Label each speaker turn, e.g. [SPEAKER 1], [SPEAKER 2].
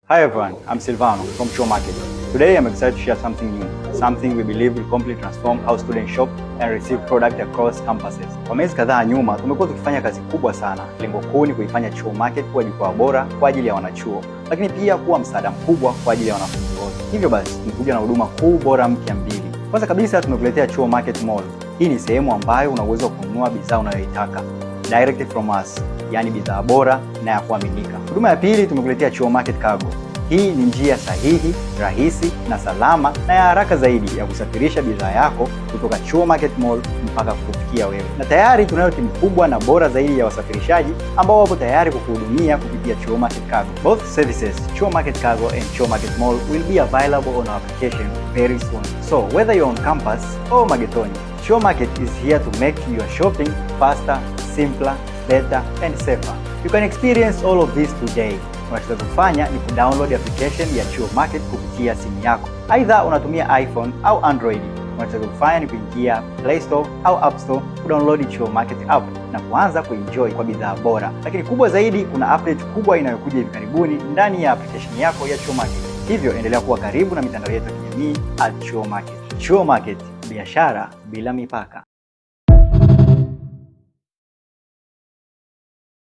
[SPEAKER 1] Hi everyone, I'm Silvano from Chuo Market. Today I'm excited to share something new, something we believe will completely transform how students shop and receive product across campuses. Kwa miezi kadhaa nyuma, tumekuwa tukifanya kazi kubwa sana. Lengo kuu ni kuifanya Chuo Market kuwa jukwaa bora kwa ajili ya wanachuo, lakini pia kuwa msaada mkubwa kwa ajili ya wanafunzi wote. Hivyo basi, tumekuja na huduma kuu bora mpya mbili. Kwanza kabisa tumekuletea Chuo Market Mall. Hii ni sehemu ambayo una uwezo wa kununua bidhaa unayoitaka direct from us, yani bidhaa bora na ya kuaminika. Huduma ya pili tumekuletea Chuo Market Cargo. Hii ni njia sahihi, rahisi na salama na ya haraka zaidi ya kusafirisha bidhaa yako kutoka Chuo Market Mall mpaka kufikia wewe. Na tayari tunayo timu kubwa na bora zaidi ya wasafirishaji ambao wapo tayari kukuhudumia kupitia Chuo Market Cargo. Both services, Chuo Market Cargo and Chuo Market Mall, will be available on our application very soon. So whether you're on campus or Magetoni, Chuo Market is here to make your shopping faster, simpler, better and safer. You can experience all of this today. Unachoweza kufanya ni kudownload application ya Chuo Market kupitia simu yako. Aidha unatumia iPhone au Android. Unachoweza kufanya ni kuingia Play Store au App Store, kudownload Chuo Market app na kuanza kuenjoy kwa bidhaa bora. Lakini kubwa zaidi, kuna update kubwa inayokuja hivi karibuni ndani ya application yako ya Chuo Market. Hivyo endelea kuwa karibu na mitandao yetu ya kijamii @Chuo Market. Chuo Market, biashara bila mipaka.